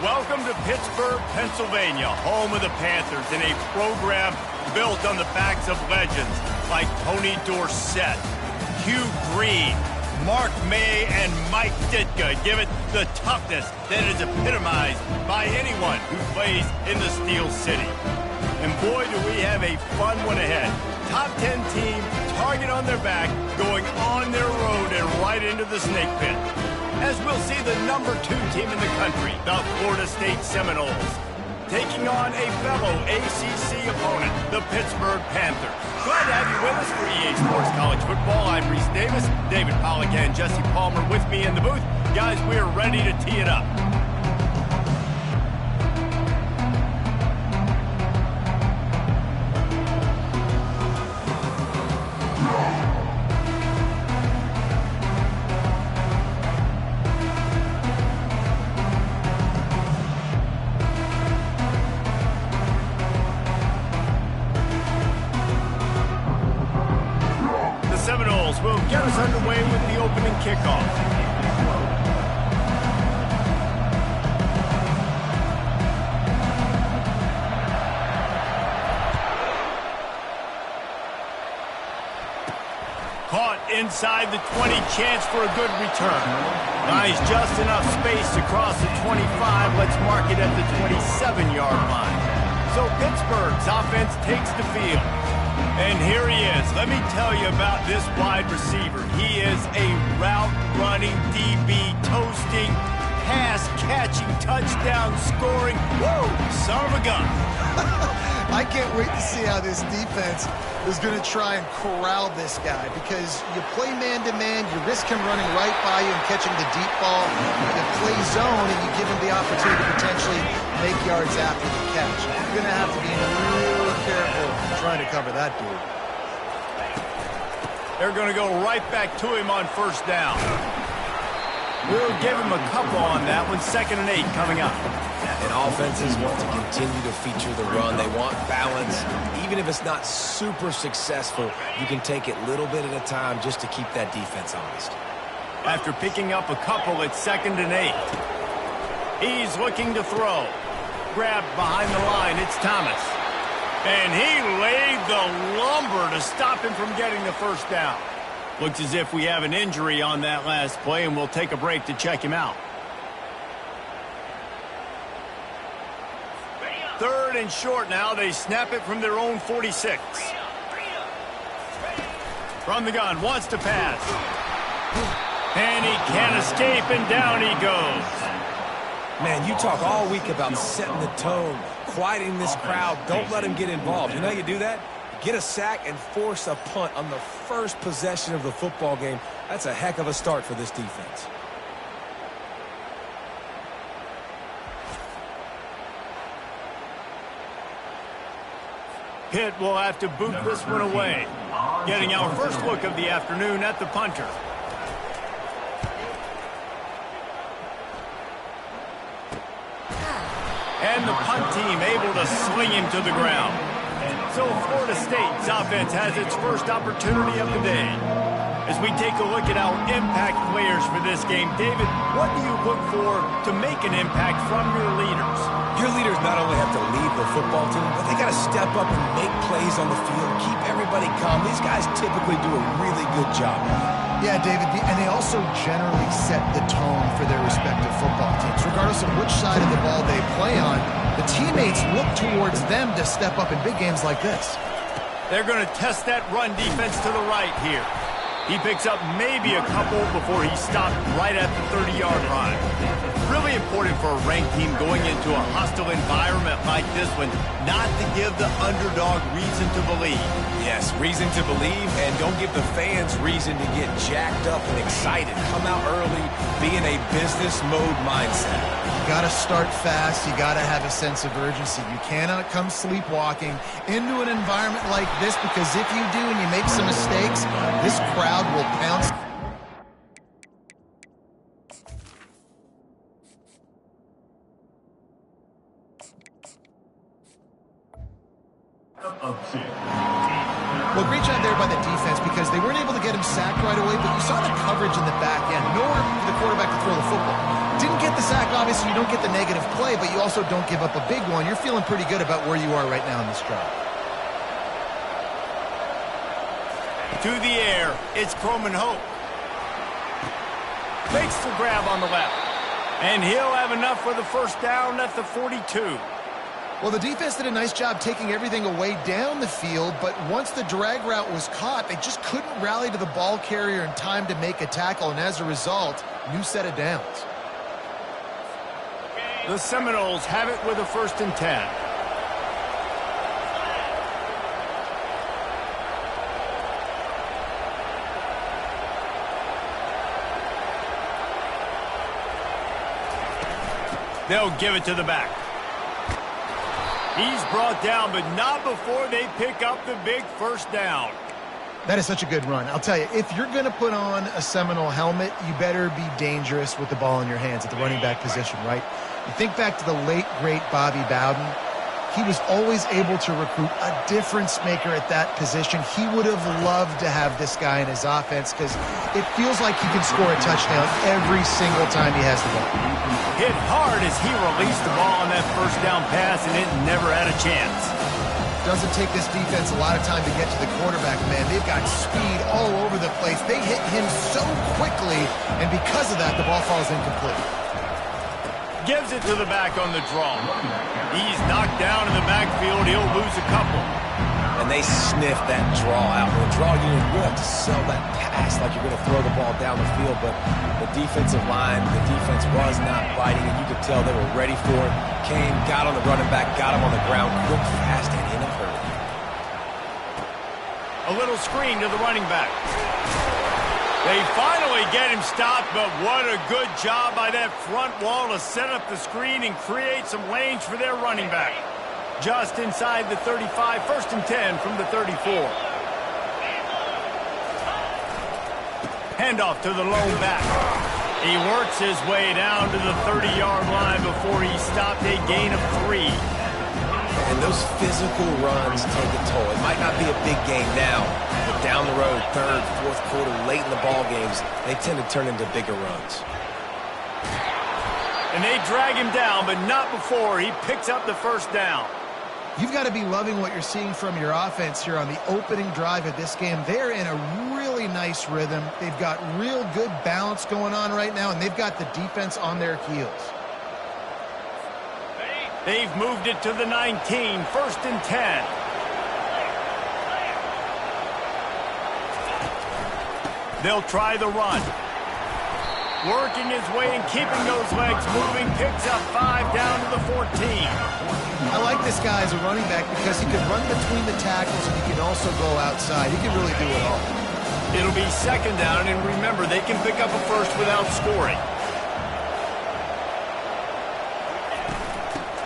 Welcome to Pittsburgh, Pennsylvania, home of the Panthers, in a program built on the backs of legends like Tony Dorsett, Hugh Green, Mark May, and Mike Ditka. Give it the toughness that is epitomized by anyone who plays in the Steel City. And boy, do we have a fun one ahead. Top 10 team, target on their back, going on their road and right into the snake pit. As we'll see the number 2 team in the country, the Florida State Seminoles, taking on a fellow ACC opponent, the Pittsburgh Panthers. Glad to have you with us for EA Sports College Football. I'm Reese Davis, David Pollack and Jesse Palmer with me in the booth. Guys, we're ready to tee it up. Seminoles will get us underway with the opening kickoff. Caught inside the 20, chance for a good return. Nice, just enough space to cross the 25. Let's mark it at the 27-yard line. So Pittsburgh's offense takes the field. And here he is. Let me tell you about this wide receiver. He is a route-running, DB, toasting, pass-catching, touchdown-scoring, woo, son of a gun. I can't wait to see how this defense is going to try and corral this guy, because you play man-to-man, you risk him running right by you and catching the deep ball. You play zone, and you give him the opportunity to potentially make yards after the catch. You're going to have to be real careful trying to cover that dude. They're going to go right back to him on first down. We'll give him a couple on that one. 2nd and 8 coming up. And offenses want to continue to feature the run. They want balance. Even if it's not super successful, you can take it little bit at a time just to keep that defense honest. After picking up a couple, it's 2nd and 8. He's looking to throw. Grabbed behind the line, it's Thomas. And he laid the lumber to stop him from getting the first down. Looks as if we have an injury on that last play, and we'll take a break to check him out. 3rd and short now. They snap it from their own 46. From the gun, wants to pass. And he can't escape, and down he goes. Man, you talk all week about setting the tone, quieting this crowd. Don't let him get involved. You know how you do that? Get a sack and force a punt on the first possession of the football game. That's a heck of a start for this defense. Pitt will have to boot this one away. Getting our first look of the afternoon at the punter. And the punt team able to sling him to the ground. So Florida State's offense has its first opportunity of the day. As we take a look at our impact players for this game, David, what do you look for to make an impact from your leaders? Your leaders not only have to lead the football team, but they got to step up and make plays on the field, keep everybody calm. These guys typically do a really good job. Yeah, David, and they also generally set the tone for their respective football teams. Regardless of which side of the ball they play on, the teammates look towards them to step up in big games like this. They're going to test that run defense to the right here. He picks up maybe a couple before he stopped right at the 30-yard line. Really important for a ranked team going into a hostile environment like this one not to give the underdog reason to believe. Yes, reason to believe, and don't give the fans reason to get jacked up and excited. Come out early, be in a business mode mindset. You got to start fast. You got to have a sense of urgency. You cannot come sleepwalking into an environment like this, because if you do and you make some mistakes, this crowd will pounce. Well, great job there by the defense, because they weren't able sacked right away, but you saw the coverage in the back end. Nowhere for the quarterback to throw the football. Didn't get the sack, obviously you don't get the negative play, but you also don't give up a big one. You're feeling pretty good about where you are right now in this drive. To the air, it's Croman Hope. Makes the grab on the left. And he'll have enough for the first down at the 42. Well, the defense did a nice job taking everything away down the field, but once the drag route was caught, they just couldn't rally to the ball carrier in time to make a tackle, and as a result, new set of downs. The Seminoles have it with a 1st and 10. They'll give it to the back. He's brought down, but not before they pick up the big first down. That is such a good run. I'll tell you, if you're going to put on a Seminole helmet, you better be dangerous with the ball in your hands at the running back position, right? You think back to the late, great Bobby Bowden. He was always able to recruit a difference maker at that position. He would have loved to have this guy in his offense because it feels like he can score a touchdown every single time he has the ball. Hit hard as he released the ball on that first down pass, and it never had a chance. Doesn't take this defense a lot of time to get to the quarterback, man. They've got speed all over the place. They hit him so quickly, and because of that, the ball falls incomplete. Gives it to the back on the draw. He's knocked down in the backfield. He'll lose a couple. And they sniff that draw out. When the draw unit, you have to sell that pass like you're going to throw the ball down the field, but the defensive line, the defense was not biting, and you could tell they were ready for it. Came, got on the running back, got him on the ground, quick, fast, and in a hurry. A little screen to the running back. They finally get him stopped, but what a good job by that front wall to set up the screen and create some lanes for their running back. Just inside the 35, 1st and 10 from the 34. Handoff to the lone back. He works his way down to the 30-yard line before he stopped a gain of 3. And those physical runs take a toll. It might not be a big game now, but down the road, 3rd, 4th quarter, late in the ball games, they tend to turn into bigger runs. And they drag him down, but not before he picks up the first down. You've got to be loving what you're seeing from your offense here on the opening drive of this game. They're in a really nice rhythm. They've got real good balance going on right now, and they've got the defense on their heels. They've moved it to the 19, 1st and 10. They'll try the run. Working his way and keeping those legs moving, picks up 5 down to the 14. I like this guy as a running back because he can run between the tackles and he can also go outside. He can really do it all. It'll be 2nd down, and remember, they can pick up a first without scoring.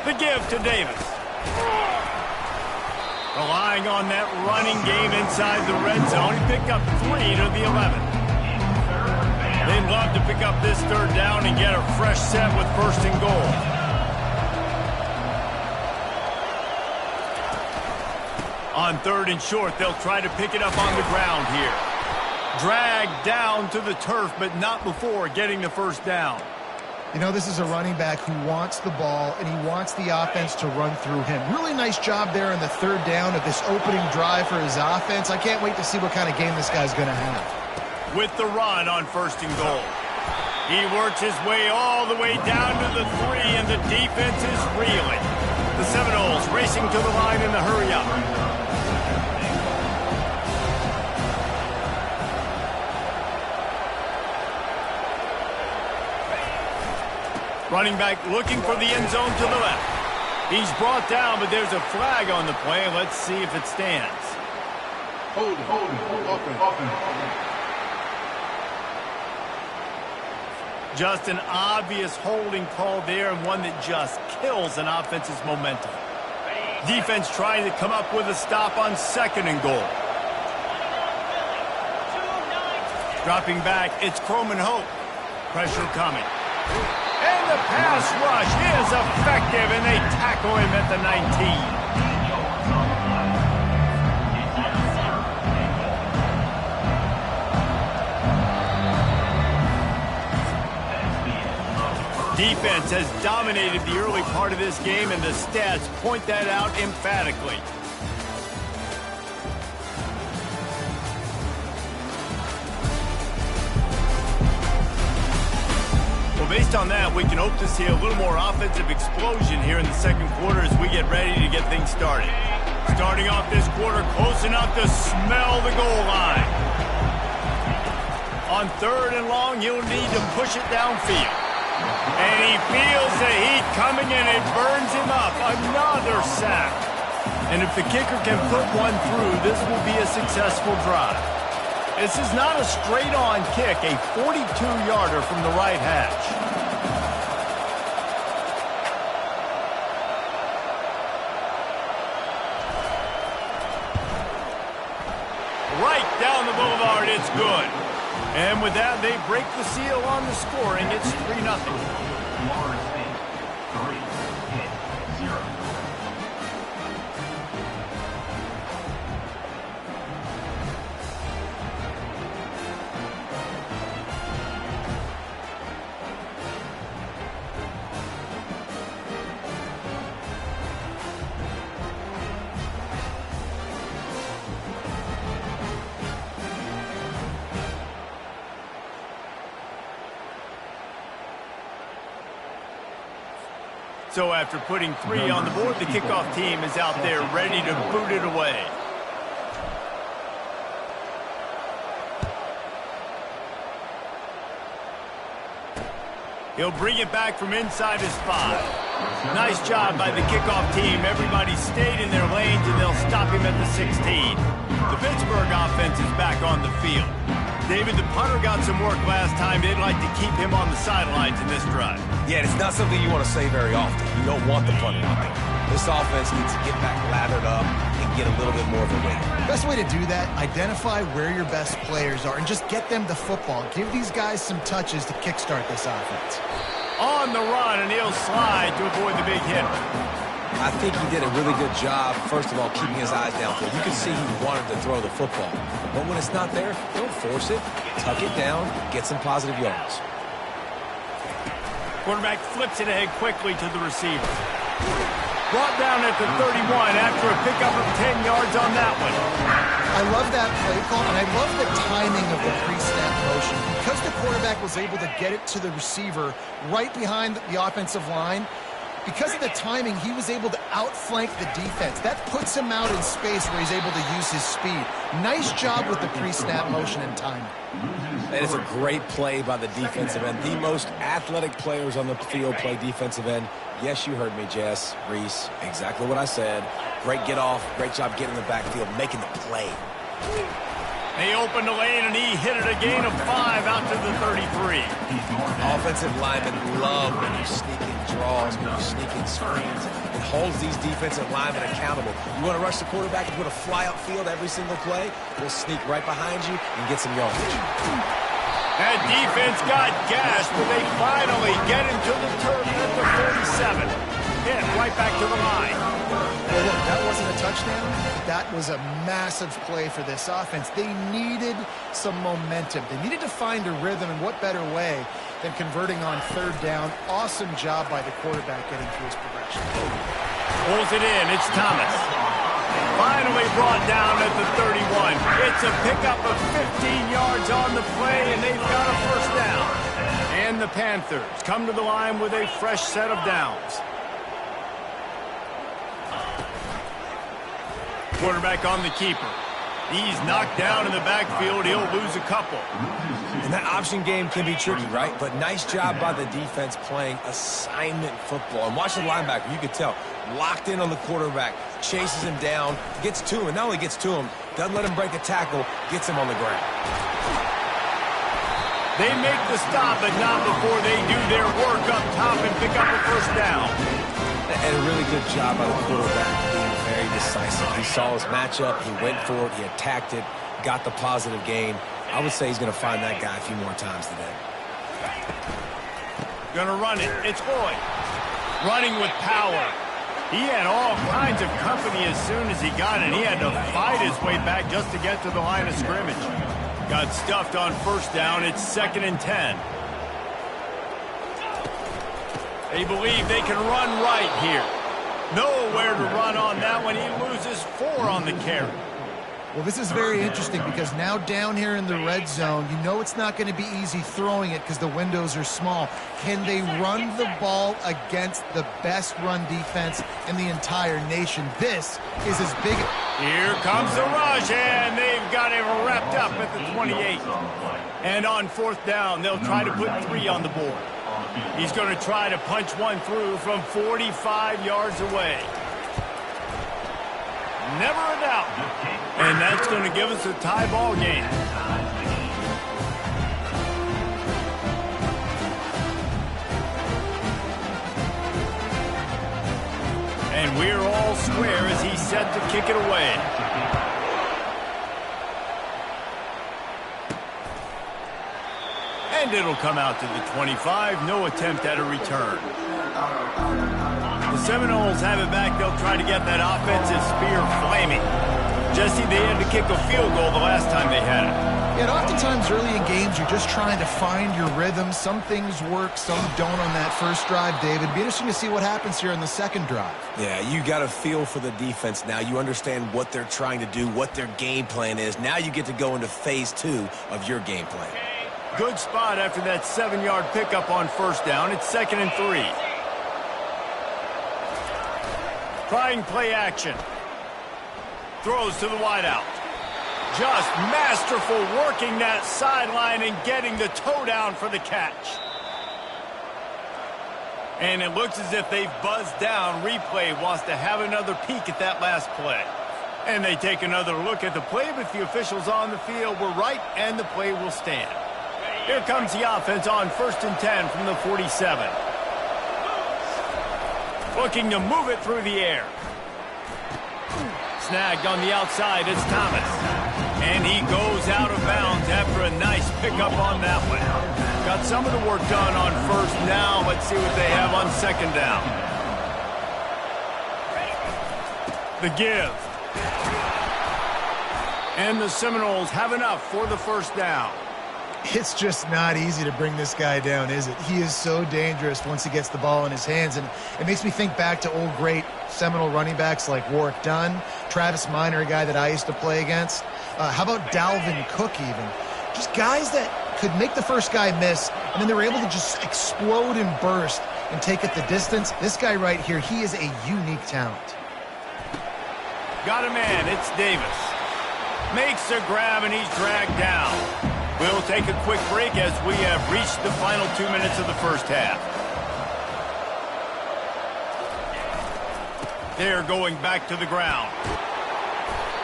The give to Davis. Relying on that running game inside the red zone, he picked up 3 to the 11. They'd love to pick up this 3rd down and get a fresh set with 1st and goal. On 3rd and short, they'll try to pick it up on the ground here. Dragged down to the turf, but not before getting the 1st down. You know, this is a running back who wants the ball, and he wants the offense to run through him. Really nice job there on the 3rd down of this opening drive for his offense. I can't wait to see what kind of game this guy's going to have. With the run on 1st and goal. He works his way all the way down to the 3, and the defense is reeling. The Seminoles racing to the line in the hurry up. Running back looking for the end zone to the left. He's brought down, but there's a flag on the play. Let's see if it stands. Hold it. Just an obvious holding call there, and one that just kills an offense's momentum. Defense trying to come up with a stop on 2nd and goal. Dropping back, it's Croman Hope. Pressure coming. And the pass rush is effective, and they tackle him at the 19. defense has dominated the early part of this game, and the stats point that out emphatically. Well, based on that, we can hope to see a little more offensive explosion here in the second quarter as we get ready to get things started. Starting off this quarter close enough to smell the goal line. On 3rd and long, he'll need to push it downfield. And he feels the heat coming and it burns him up. Another sack. And if the kicker can put one through, this will be a successful drive. This is not a straight-on kick, a 42-yarder from the right hash. Right down the boulevard, it's good. And with that, they break the seal on the scoring. It's 3-0. So after putting 3 on the board, the kickoff team is out there ready to boot it away. He'll bring it back from inside his 5. Nice job by the kickoff team. Everybody stayed in their lanes, and they'll stop him at the 16. The Pittsburgh offense is back on the field. David, the punter got some work last time. They'd like to keep him on the sidelines in this drive. Yeah, it's not something you want to say very often. You don't want the punter out there. This offense needs to get back lathered up and get a little bit more of a win. Best way to do that, identify where your best players are and just get them the football. Give these guys some touches to kickstart this offense. On the run, and he'll slide to avoid the big hit. I think he did a really good job, first of all, keeping his eyes downfield. You can see he wanted to throw the football. But when it's not there, don't force it. Tuck it down, get some positive yards. Quarterback flips it ahead quickly to the receiver. Brought down at the 31 after a pickup of 10 yards on that one. I love that play call, and I love the timing of the pre-snap motion. Because the quarterback was able to get it to the receiver right behind the offensive line, because of the timing, he was able to outflank the defense. That puts him out in space where he's able to use his speed. Nice job with the pre-snap motion and timing. That is a great play by the defensive end. The most athletic players on the field play defensive end. Yes, you heard me, Jess, Reese. Exactly what I said. Great get off. Great job getting in the backfield, making the play. They opened the lane, and he hit it a gain of 5 out to the 33. Offensive linemen love when you sneak in draws, when you sneak in screens. It holds these defensive linemen accountable. You want to rush the quarterback and put a fly upfield every single play, we'll sneak right behind you and get some yardage. That defense got gashed, but they finally get him to the turf at the 37. Hit right back to the line. Well, look, that wasn't a touchdown. That was a massive play for this offense. They needed some momentum. They needed to find a rhythm, and what better way than converting on 3rd down. Awesome job by the quarterback getting through his progression. Pulls it in. It's Thomas. Finally brought down at the 31. It's a pickup of 15 yards on the play, and they've got a 1st down. And the Panthers come to the line with a fresh set of downs. Quarterback on the keeper. He's knocked down in the backfield. He'll lose a couple. And that option game can be tricky, right? But nice job by the defense playing assignment football. And watch the linebacker. You could tell. Locked in on the quarterback. Chases him down. Gets to him. And not only gets to him, doesn't let him break a tackle. Gets him on the ground. They make the stop, but not before they do their work up top and pick up a 1st down. And a really good job by the quarterback being very decisive. He saw his matchup, he went for it, he attacked it, got the positive gain. I would say he's going to find that guy a few more times today. Gonna run it. It's Boyd. Running with power. He had all kinds of company as soon as he got it. He had to fight his way back just to get to the line of scrimmage. Got stuffed on 1st down. It's 2nd and 10. They believe they can run right here. Nowhere to run on that one. He loses 4 on the carry. Well, this is very interesting because now down here in the red zone, you know it's not going to be easy throwing it because the windows are small. Can they run the ball against the best run defense in the entire nation? This is as big. Here comes the rush, and they've got it wrapped up at the 28. And on 4th down, they'll try to put 3 on the board. He's going to try to punch one through from 45 yards away. Never a doubt. And that's going to give us a tie ball game. And we're all square as he's set to kick it away. And it'll come out to the 25. No attempt at a return. The Seminoles have it back. They'll try to get that offensive spear flaming. Jesse, they had to kick a field goal the last time they had it. Yeah, and oftentimes early in games, you're just trying to find your rhythm. Some things work, some don't on that first drive, David. It'd be interesting to see what happens here in the second drive. Yeah, you got a feel for the defense now. You understand what they're trying to do, what their game plan is. Now you get to go into phase 2 of your game plan. Good spot after that 7-yard pickup on 1st down. It's 2nd and 3. Trying play action. Throws to the wideout. Just masterful working that sideline and getting the toe down for the catch. And it looks as if they've buzzed down. Replay wants to have another peek at that last play. And they take another look at the play, but the officials on the field were right, and the play will stand. Here comes the offense on 1st and 10 from the 47. Looking to move it through the air. Snagged on the outside, it's Thomas. And he goes out of bounds after a nice pickup on that one. Got some of the work done on 1st. Now let's see what they have on 2nd down. The give. And the Seminoles have enough for the 1st down. It's just not easy to bring this guy down, is it? He is so dangerous once he gets the ball in his hands. And it makes me think back to old great Seminole running backs like Warwick Dunn, Travis Minor, a guy that I used to play against. How about Dalvin Cook even? Just guys that could make the first guy miss, and then they were able to just explode and burst and take it the distance. This guy right here, he is a unique talent. Got a man, it's Davis. Makes a grab, and he's dragged down. We'll take a quick break as we have reached the final 2 minutes of the 1st half. They're going back to the ground.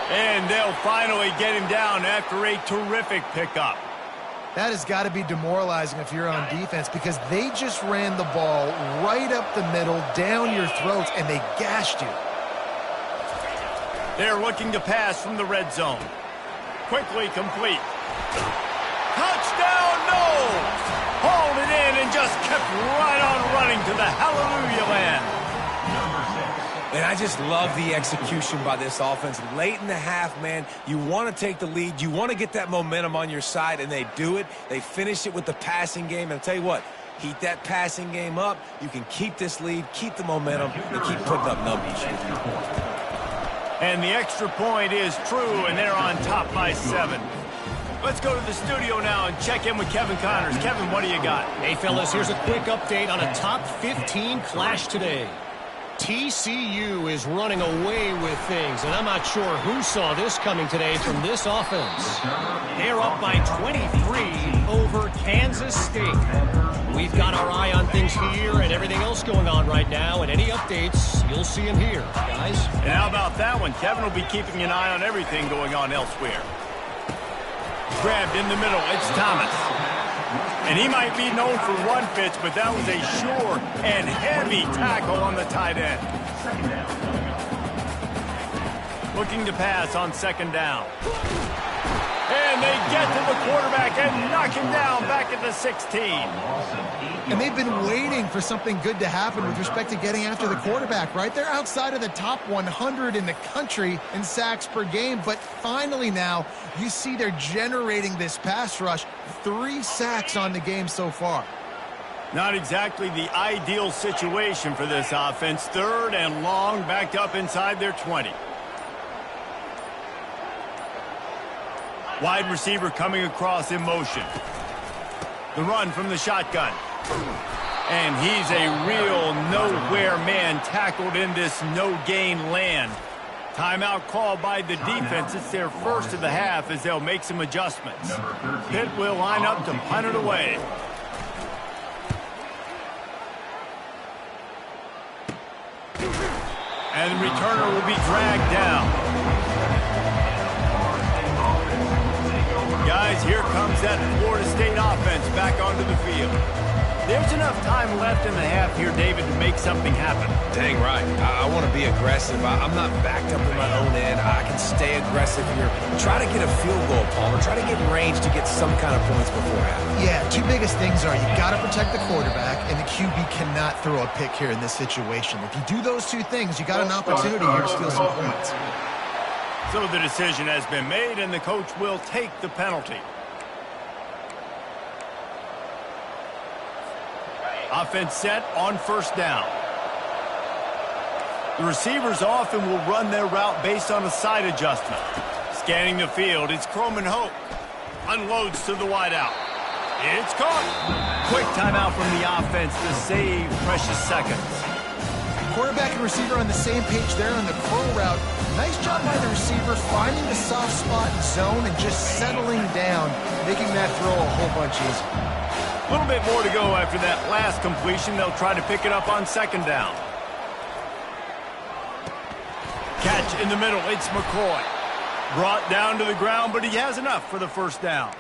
And they'll finally get him down after a terrific pickup. That has got to be demoralizing if you're on defense because they just ran the ball right up the middle, down your throats, and they gashed you. They're looking to pass from the red zone. Quickly complete. Touchdown, no! Hauled it in and just kept right on running to the hallelujah land. And I just love the execution by this offense. Late in the half, man, you want to take the lead. You want to get that momentum on your side, and they do it. They finish it with the passing game. And I'll tell you what, heat that passing game up. You can keep this lead, keep the momentum, and keep putting up numbers. And the extra point is true, and they're on top by 7. Let's go to the studio now and check in with Kevin Connors. Kevin, what do you got? Hey, fellas, here's a quick update on a top 15 clash today. TCU is running away with things, and I'm not sure who saw this coming today from this offense. They're up by 23 over Kansas State. We've got our eye on things here and everything else going on right now, and any updates, you'll see them here, guys. And how about that one? Kevin will be keeping an eye on everything going on elsewhere. Grabbed in the middle, it's Thomas. And he might be known for run fits, but that was a sure and heavy tackle on the tight end. Looking to pass on 2nd down. And they get to the quarterback and knock him down back at the 16. And they've been waiting for something good to happen with respect to getting after the quarterback, right? They're outside of the top 100 in the country in sacks per game, but finally now you see they're generating this pass rush. 3 sacks on the game so far. Not exactly the ideal situation for this offense. 3rd and long, backed up inside their 20. Wide receiver coming across in motion. The run from the shotgun. And he's a real nowhere man tackled in this no-gain land. Timeout called by the defense. It's their first of the half as they'll make some adjustments. Pitt will line up to punt it away. And the returner will be dragged down. Guys, here comes that Florida State offense back onto the field. There's enough time left in the half here, David, to make something happen. Dang right. I want to be aggressive. I'm not backed up in my own end. I can stay aggressive here. Try to get a field goal, Palmer. Try to get in range to get some kind of points before half. Yeah, 2 biggest things are you got to protect the quarterback, and the QB cannot throw a pick here in this situation. If you do those 2 things, you got an opportunity here to steal some points. So the decision has been made, and the coach will take the penalty. Offense set on 1st down. The receivers often will run their route based on a side adjustment. Scanning the field, it's Croman Hope. Unloads to the wideout. It's caught. Quick timeout from the offense to save precious seconds. Quarterback and receiver on the same page there on the curl route. Nice job by the receiver finding the soft spot in zone and just settling down, making that throw a whole bunch easier. A little bit more to go after that last completion. They'll try to pick it up on 2nd down. Catch in the middle. It's McCoy. Brought down to the ground, but he has enough for the 1st down.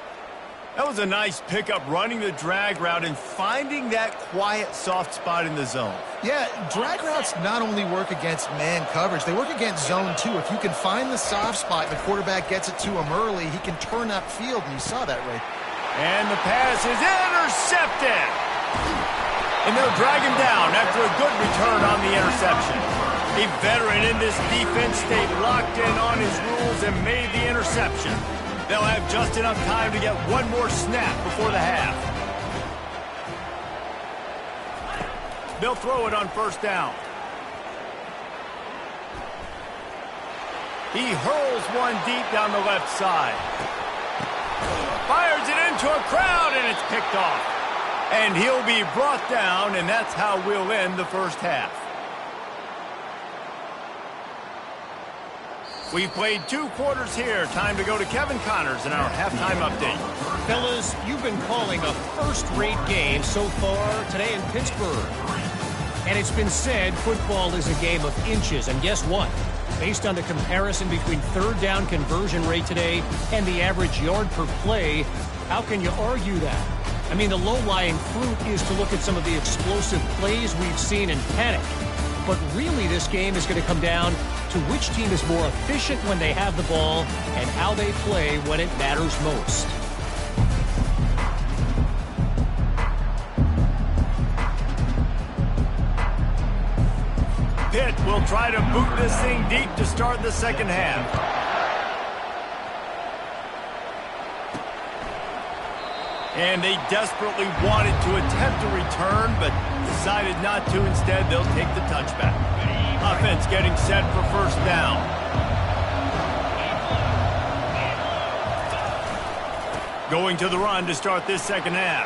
That was a nice pickup, running the drag route and finding that quiet, soft spot in the zone. Yeah, drag routes not only work against man coverage, they work against zone too. If you can find the soft spot and the quarterback gets it to him early, he can turn upfield, and you saw that right. And the pass is intercepted. And they'll drag him down after a good return on the interception. A veteran in this defense stayed locked in on his rules and made the interception. They'll have just enough time to get one more snap before the half. They'll throw it on 1st down. He hurls one deep down the left side. Fires it into a crowd, and it's picked off. And he'll be brought down, and that's how we'll end the 1st half. We've played 2 quarters here. Time to go to Kevin Connors in our halftime update. Fellas, you've been calling a first-rate game so far today in Pittsburgh. And it's been said football is a game of inches. And guess what? Based on the comparison between 3rd down conversion rate today and the average yard per play, how can you argue that? I mean, the low-lying fruit is to look at some of the explosive plays we've seen in panic. But really, this game is going to come down to which team is more efficient when they have the ball and how they play when it matters most. Pitt will try to boot this thing deep to start the 2nd half. And they desperately wanted to attempt a return, but decided not to. Instead, they'll take the touchback. Offense getting set for 1st down. Going to the run to start this 2nd half.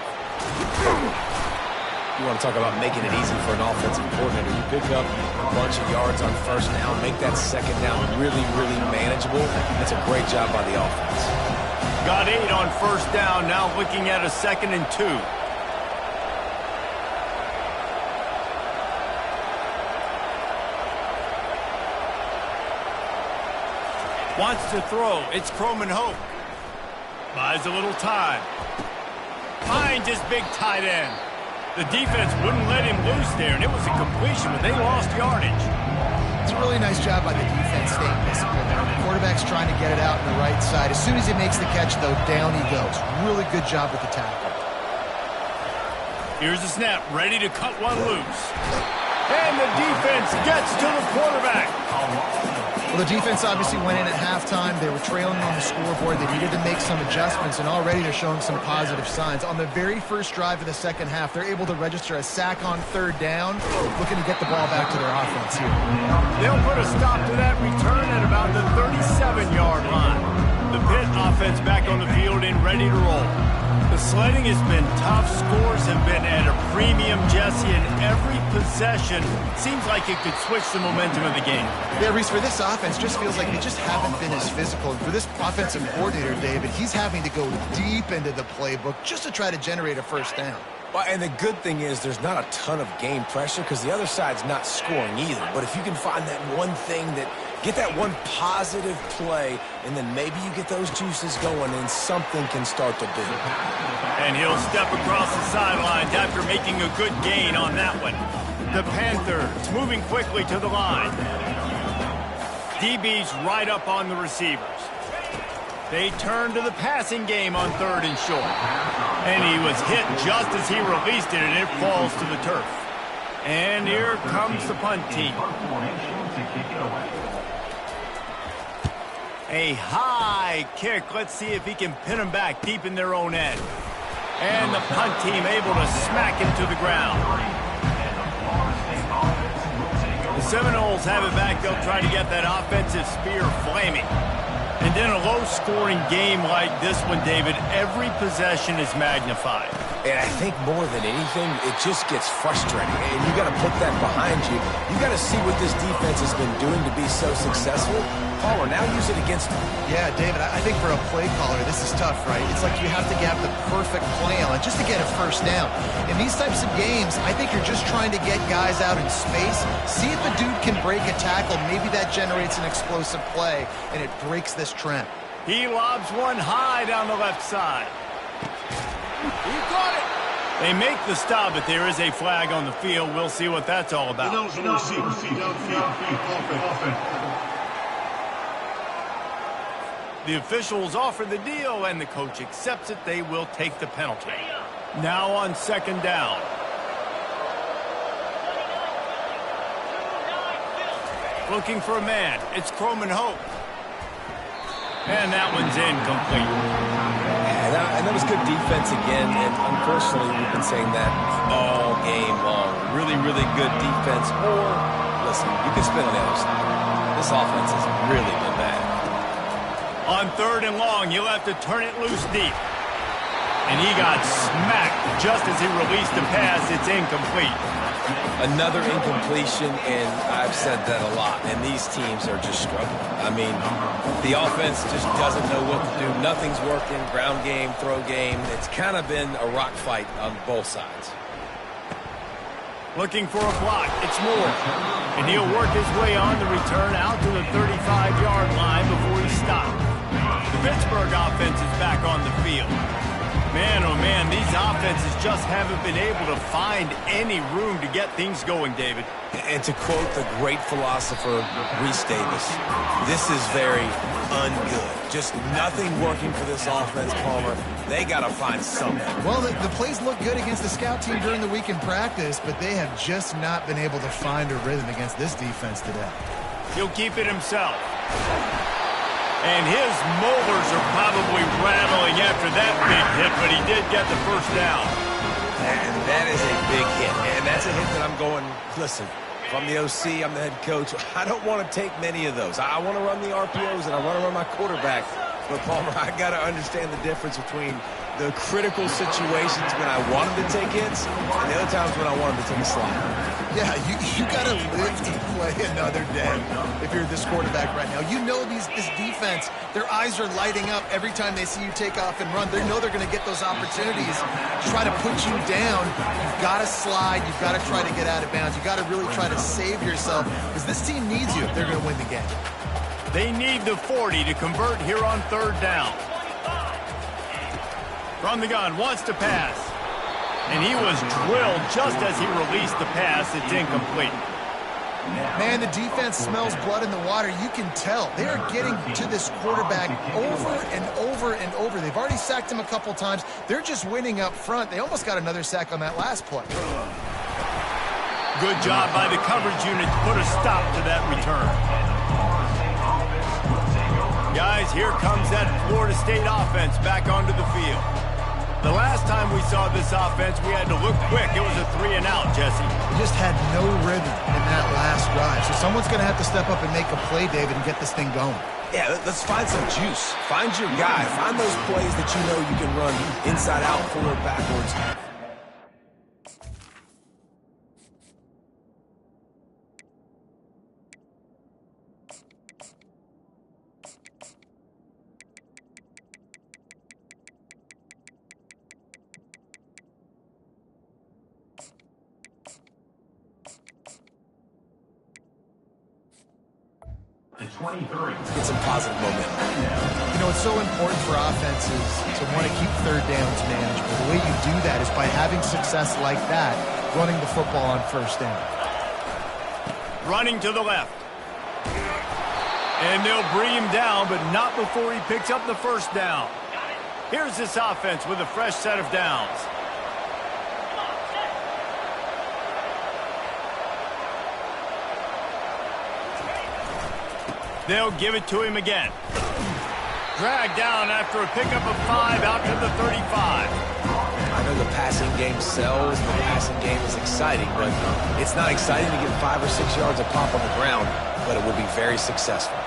You want to talk about making it easy for an offensive coordinator. You pick up a bunch of yards on 1st down, make that 2nd down really, really manageable. That's a great job by the offense. Got 8 on 1st down, now looking at a 2nd and 2. Wants to throw. It's Croman Hope. Buys a little time. Finds his big tight end. The defense wouldn't let him loose there, and it was a completion, but they lost yardage. It's a really nice job by the defense staying disciplined there. The quarterback's trying to get it out on the right side. As soon as he makes the catch, though, down he goes. Really good job with the tackle. Here's the snap, ready to cut one loose. And the defense gets to the quarterback. Well, the defense obviously went in at halftime. They were trailing on the scoreboard. They needed to make some adjustments, and already they're showing some positive signs. On the very first drive of the second half, they're able to register a sack on third down, looking to get the ball back to their offense here. They'll put a stop to that return at about the 37-yard line. The Pitt offense back on the field and ready to roll. The sledding has been tough. Scores have been at a premium, Jesse, and every possession seems like it could switch the momentum of the game. Yeah, Reese, for this offense, just feels like they just haven't been as physical. And for this offensive coordinator, David, he's having to go deep into the playbook just to try to generate a first down. Well, and the good thing is there's not a ton of game pressure because the other side's not scoring either. But if you can find that one thing get that one positive play, and then maybe you get those juices going and something can start to build. And he'll step across the sidelines after making a good gain on that one. The Panthers moving quickly to the line. DB's right up on the receivers. They turn to the passing game on third and short. And he was hit just as he released it, and it falls to the turf. And here comes the punt team. A high kick. Let's see if he can pin them back deep in their own end. And the punt team able to smack him to the ground. The Seminoles have it back. They'll try to get that offensive spear flaming. And in a low-scoring game like this one, David, every possession is magnified. And I think more than anything, it just gets frustrating. And you got to put that behind you. You got to see what this defense has been doing to be so successful. Palmer, now use it against them. Yeah, David, I think for a play caller, this is tough, right? It's like you have to have the perfect play on it just to get a first down. In these types of games, I think you're just trying to get guys out in space, see if a dude can break a tackle. Maybe that generates an explosive play, and it breaks this trend. He lobs one high down the left side. He caught it. They make the stop, but there is a flag on the field. We'll see what that's all about. The officials offer the deal, and the coach accepts it. They will take the penalty. Now on second down. Looking for a man. It's Croman Hope. And that one's incomplete. And that was good defense again, and unfortunately, we've been saying that all game long. Really, really good defense. Or, listen, you can spin on the other side. This offense has really been bad. On third and long, you'll have to turn it loose deep. And he got smacked just as he released the pass. It's incomplete. Another incompletion, and I've said that a lot, and these teams are just struggling. I mean, the offense just doesn't know what to do. Nothing's working. Ground game, throw game. It's kind of been a rock fight on both sides. Looking for a block. It's Moore. And he'll work his way on the return out to the 35-yard line before he stopped. The Pittsburgh offense is back on the field. Man, oh man, these offenses just haven't been able to find any room to get things going, David. And to quote the great philosopher, Reese Davis, this is very ungood. Just nothing working for this offense, Palmer. They got to find something. Well, the plays look good against the scout team during the week in practice, but they have just not been able to find a rhythm against this defense today. He'll keep it himself. And his molars are probably rattling after that big hit, but he did get the first down. And that is a big hit. And that's a hit that I'm going, listen, if I'm the OC, I'm the head coach, I don't want to take many of those. I want to run the RPOs and I want to run my quarterback. But, Palmer, I got to understand the difference between the critical situations when I want him to take hits and the other times when I want him to take a slide. Yeah, you got to live to play another day if you're this quarterback right now. You know this defense, their eyes are lighting up every time they see you take off and run. They know they're going to get those opportunities to try to put you down. You've got to slide. You've got to try to get out of bounds. You've got to really try to save yourself because this team needs you if they're going to win the game. They need the 40 to convert here on third down. From the gun, wants to pass. And he was drilled just as he released the pass. It's incomplete. Man, the defense smells blood in the water. You can tell. They are getting to this quarterback over and over and over. They've already sacked him a couple times. They're just winning up front. They almost got another sack on that last play. Good job by the coverage unit to put a stop to that return. Guys, here comes that Florida State offense back onto the field. The last time we saw this offense, we had to look quick. It was a 3-and-out, Jesse. They just had no rhythm in that last drive. So someone's going to have to step up and make a play, David, and get this thing going. Yeah, let's find some juice. Find your guy. Find those plays that you know you can run inside out, forward, backwards. Get some positive momentum. You know, it's so important for offenses to want to keep third downs manageable. The way you do that is by having success like that, running the football on first down. Running to the left. And they'll bring him down, but not before he picks up the first down. Here's this offense with a fresh set of downs. They'll give it to him again. Dragged down after a pickup of 5 out to the 35. I know the passing game sells, the passing game is exciting, but it's not exciting to get 5 or 6 yards a pop on the ground, but it will be very successful.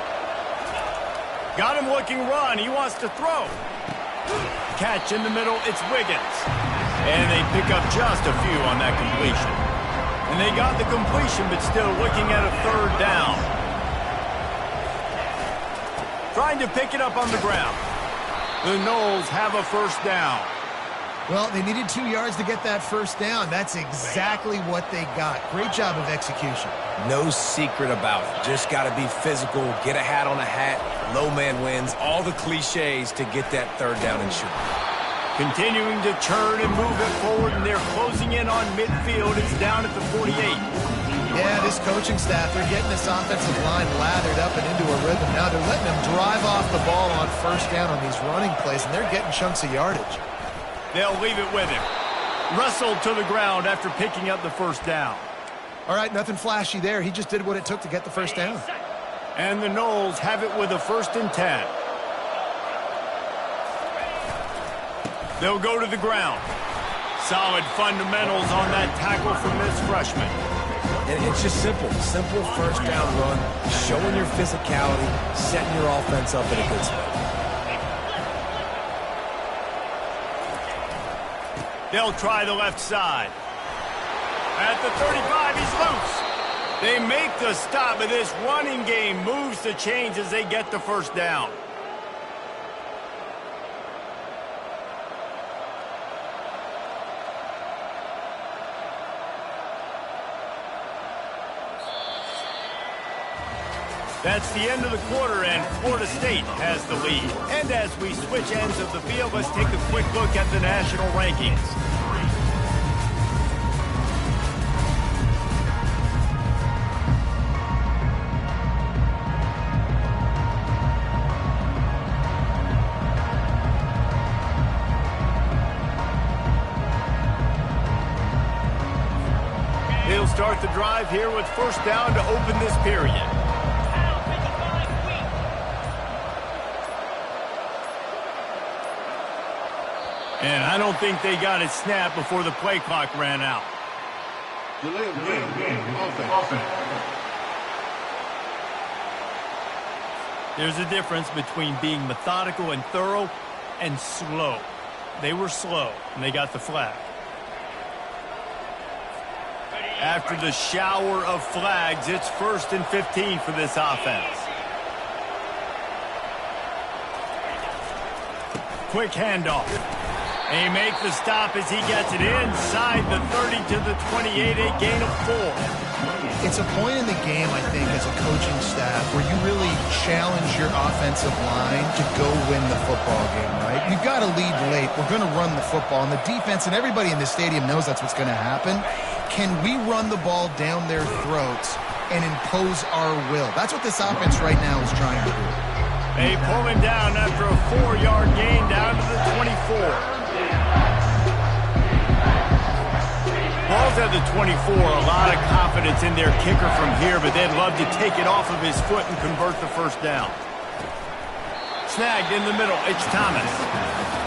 Got him looking run. He wants to throw. Catch in the middle. It's Wiggins. And they pick up just a few on that completion. And they got the completion, but still looking at a third down. Trying to pick it up on the ground. The Noles have a first down. Well, they needed 2 yards to get that first down. That's exactly what they got. Great job of execution. No secret about it. Just got to be physical, get a hat on a hat, low man wins, all the cliches to get that third down and short. Continuing to churn and move it forward, and they're closing in on midfield. It's down at the 48. Yeah, this coaching staff, they're getting this offensive line lathered up and into a rhythm. Now they're letting them drive off the ball on first down on these running plays, and they're getting chunks of yardage. They'll leave it with him. Wrestled to the ground after picking up the first down. All right, nothing flashy there. He just did what it took to get the first down. And the Noles have it with a 1st and 10. They'll go to the ground. Solid fundamentals on that tackle from this freshman. And it's just simple first down run, showing your physicality, setting your offense up in a good spot. They'll try the left side. At the 35, he's loose. They make the stop, but this running game moves the chains as they get the first down. That's the end of the quarter, and Florida State has the lead. And as we switch ends of the field, let's take a quick look at the national rankings. They'll start the drive here with first down to open this period. And I don't think they got it snapped before the play clock ran out. Delay of game. Offense. There's a difference between being methodical and thorough and slow. They were slow, and they got the flag. After the shower of flags, it's 1st and 15 for this offense. Quick handoff. They make the stop as he gets it inside the 30 to the 28, a gain of 4. It's a point in the game, I think, as a coaching staff where you really challenge your offensive line to go win the football game, right? You've got to lead late. We're going to run the football. And the defense and everybody in the stadium knows that's what's going to happen. Can we run the ball down their throats and impose our will? That's what this offense right now is trying to do. They pull him down after a 4-yard gain down to the 24. Ball's at the 24. A lot of confidence in their kicker from here, but they'd love to take it off of his foot and convert the first down. Snagged in the middle. It's Thomas.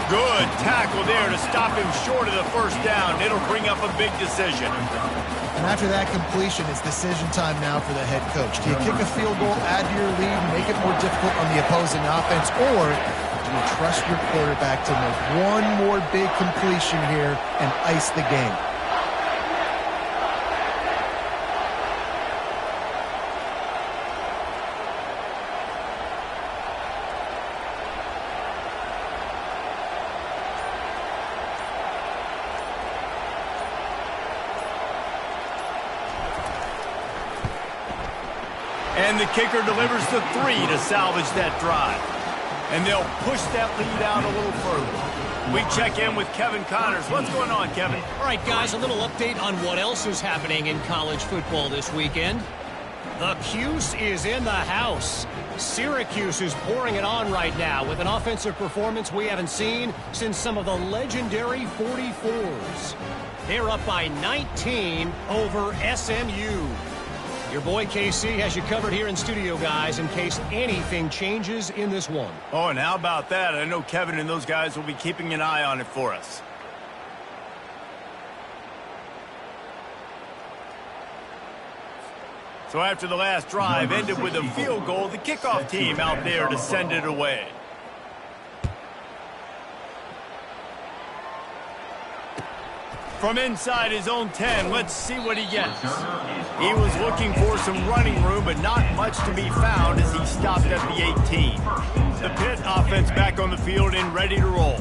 Good tackle there to stop him short of the first down. It'll bring up a big decision. And after that completion, it's decision time now for the head coach. Do you kick a field goal, add to your lead, make it more difficult on the opposing offense, or do you trust your quarterback to make one more big completion here and ice the game? And the kicker delivers the 3 to salvage that drive. And they'll push that lead out a little further. We check in with Kevin Connors. What's going on, Kevin? All right, guys, a little update on what else is happening in college football this weekend. The Cuse is in the house. Syracuse is pouring it on right now with an offensive performance we haven't seen since some of the legendary 44s. They're up by 19 over SMU. Your boy KC has you covered here in studio, guys, in case anything changes in this one. Oh, and how about that? I know Kevin and those guys will be keeping an eye on it for us. So after the last drive ended with a field goal, the kickoff team out there to send it away. From inside his own 10, let's see what he gets. He was looking for some running room, but not much to be found as he stopped at the 18. The Pitt offense back on the field and ready to roll.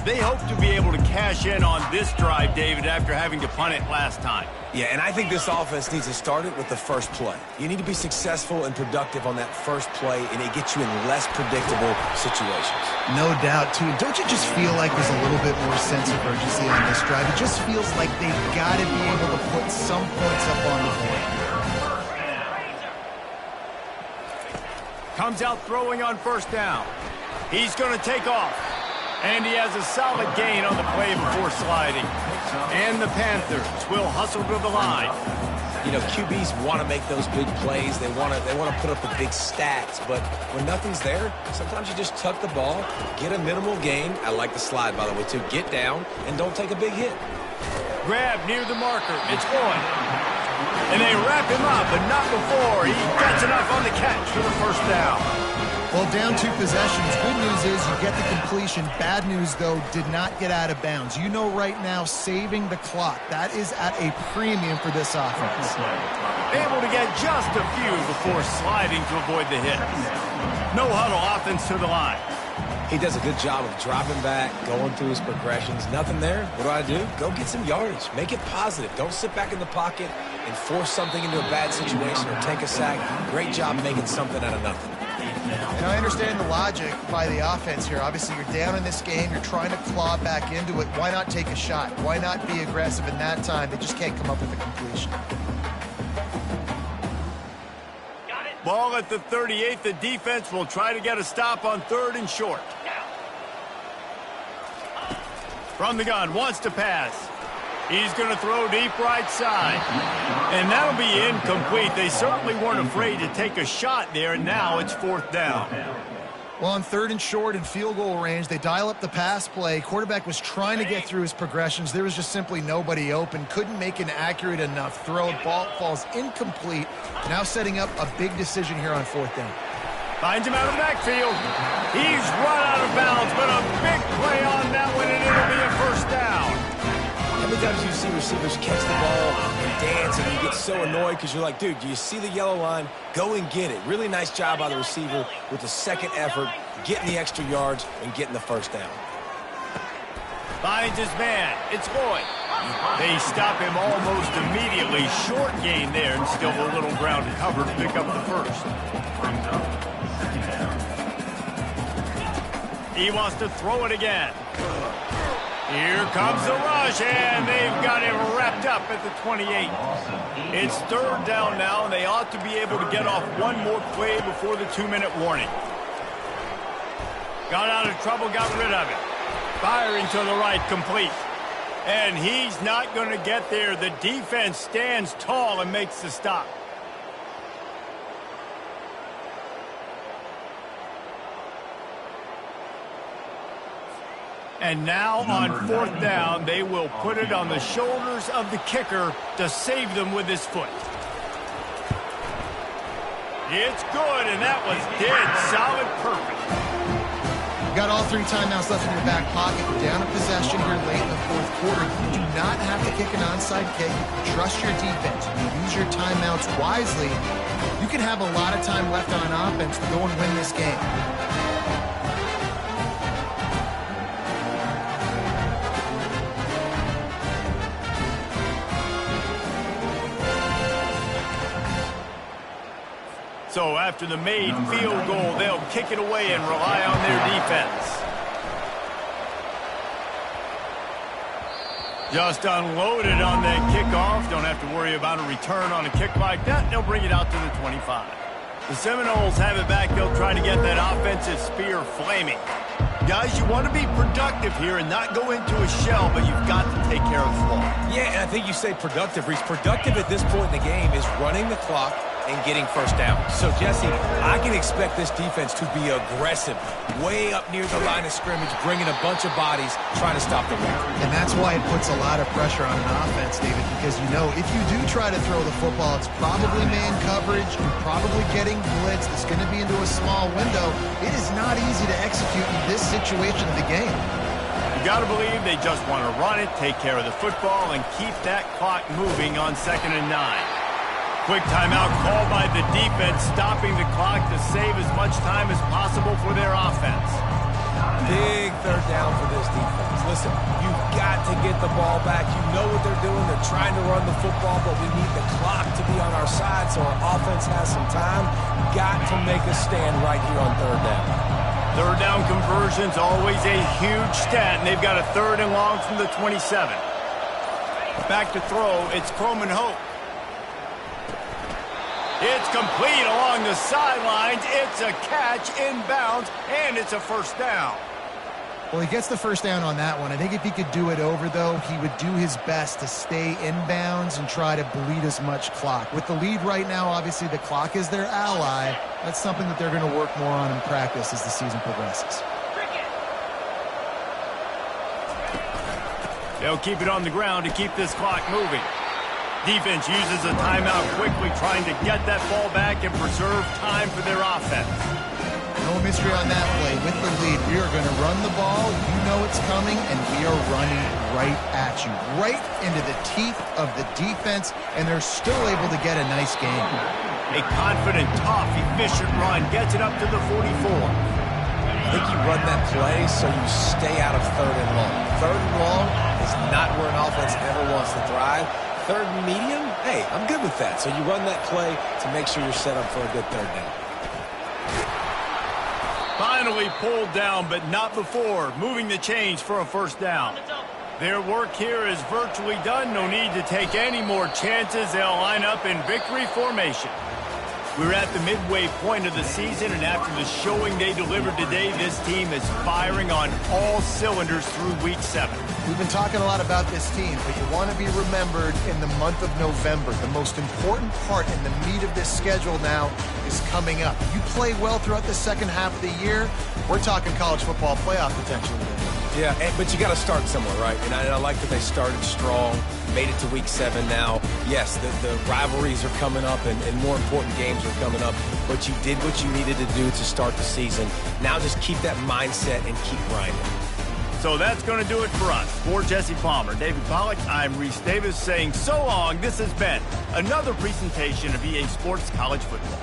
They hope to be able to cash in on this drive, David, after having to punt it last time. Yeah, and I think this offense needs to start it with the first play. You need to be successful and productive on that first play, and it gets you in less predictable situations. No doubt, too. Don't you just feel like there's a little bit more sense of urgency on this drive? It just feels like they've got to be able to put some points up on the board. Comes out throwing on first down. He's going to take off. And he has a solid gain on the play before sliding. And the Panthers will hustle to the line. You know, QBs want to make those big plays. They want to put up the big stats. But when nothing's there, sometimes you just tuck the ball, get a minimal gain. I like the slide, by the way, too. Get down and don't take a big hit. Grab near the marker. It's going. And they wrap him up, but not before he gets enough on the catch for the first down. Well, down 2 possessions. Good news is you get the completion. Bad news, though, did not get out of bounds. You know right now, saving the clock. That is at a premium for this offense. Able to get just a few before sliding to avoid the hit. No huddle offense to the line. He does a good job of dropping back, going through his progressions. Nothing there. What do? Go get some yardage. Make it positive. Don't sit back in the pocket and force something into a bad situation or take a sack. Great job making something out of nothing. And I understand the logic by the offense here. Obviously, you're down in this game. You're trying to claw back into it. Why not take a shot? Why not be aggressive in that time? They just can't come up with a completion. Ball at the 38. The defense will try to get a stop on 3rd and short. From the gun, wants to pass. He's going to throw deep right side. And that'll be incomplete. They certainly weren't afraid to take a shot there, and now it's 4th down. Well, on 3rd and short and field goal range, they dial up the pass play. Quarterback was trying to get through his progressions. There was just simply nobody open. Couldn't make an accurate enough throw. Ball falls incomplete. Now setting up a big decision here on 4th down. Finds him out of the backfield. He's run out of bounds, but a big play on that one, and it'll be a first down. How many times do you see receivers catch the ball and dance and you get so annoyed because you're like, dude, do you see the yellow line? Go and get it. Really nice job by the receiver with the second effort, getting the extra yards and getting the first down. Finds his man. It's Lloyd. They stop him almost immediately. Short gain there and still a little ground to cover to pick up the first. He wants to throw it again. Here comes the rush, and they've got him wrapped up at the 28. It's 3rd down now, and they ought to be able to get off one more play before the 2-minute warning. Got out of trouble, got rid of it. Firing to the right, complete. And he's not going to get there. The defense stands tall and makes the stop. And now on 4th down, they will put it on the shoulders of the kicker to save them with his foot. It's good, and that was dead solid perfect. You got all 3 timeouts left in your back pocket. You're down a possession here late in the 4th quarter. You do not have to kick an onside kick. You trust your defense. You use your timeouts wisely. You can have a lot of time left on offense to go and win this game. So after the made field goal, they'll kick it away and rely on their defense. Just unloaded on that kickoff. Don't have to worry about a return on a kick like that. They'll bring it out to the 25. The Seminoles have it back. They'll try to get that offensive spear flaming. Guys, you want to be productive here and not go into a shell, but you've got to take care of the ball. Yeah, and I think you say productive, Reese. Productive at this point in the game is running the clock and getting first down. So, Jesse, I can expect this defense to be aggressive, way up near the line of scrimmage, bringing a bunch of bodies, trying to stop the run. And that's why it puts a lot of pressure on an offense, David, because you know if you do try to throw the football, it's probably man coverage, you're probably getting blitzed, it's going to be into a small window. It is not easy to execute in this situation of the game. You got to believe they just want to run it, take care of the football, and keep that clock moving on 2nd and 9. Quick timeout called by the defense, stopping the clock to save as much time as possible for their offense. Big 3rd down for this defense. Listen, you've got to get the ball back. You know what they're doing. They're trying to run the football, but we need the clock to be on our side so our offense has some time. Got to make a stand right here on 3rd down. 3rd down conversion's always a huge stat, and they've got a 3rd and long from the 27. Back to throw, it's Croman Hope. It's complete along the sidelines. It's a catch inbounds, and it's a 1st down. Well, he gets the 1st down on that one. I think if he could do it over, though, he would do his best to stay inbounds and try to bleed as much clock. With the lead right now, obviously the clock is their ally. That's something that they're going to work more on in practice as the season progresses. They'll keep it on the ground to keep this clock moving. Defense uses a timeout quickly, trying to get that ball back and preserve time for their offense. No mystery on that play. With the lead, we are going to run the ball. You know it's coming, and we are running right at you, right into the teeth of the defense, and they're still able to get a nice game. A confident, tough, efficient run gets it up to the 44. I think you run that play so you stay out of 3rd and long. 3rd and long is not where an offense ever wants to thrive. 3rd and medium, hey, I'm good with that. So you run that play to make sure you're set up for a good 3rd down. Finally pulled down, but not before. Moving the chains for a 1st down. Their work here is virtually done. No need to take any more chances. They'll line up in victory formation. We're at the midway point of the season, and after the showing they delivered today, this team is firing on all cylinders through Week 7. We've been talking a lot about this team, but you want to be remembered in the month of November. The most important part in the meat of this schedule now is coming up. You play well throughout the 2nd half of the year, we're talking college football playoff potential today. Yeah, but you got to start somewhere, right? And I like that they started strong, made it to Week 7 now. Yes, the rivalries are coming up, and more important games are coming up, but you did what you needed to do to start the season. Now just keep that mindset and keep grinding. So that's going to do it for us. For Jesse Palmer, David Pollack, I'm Reese Davis saying so long. This has been another presentation of EA Sports College Football.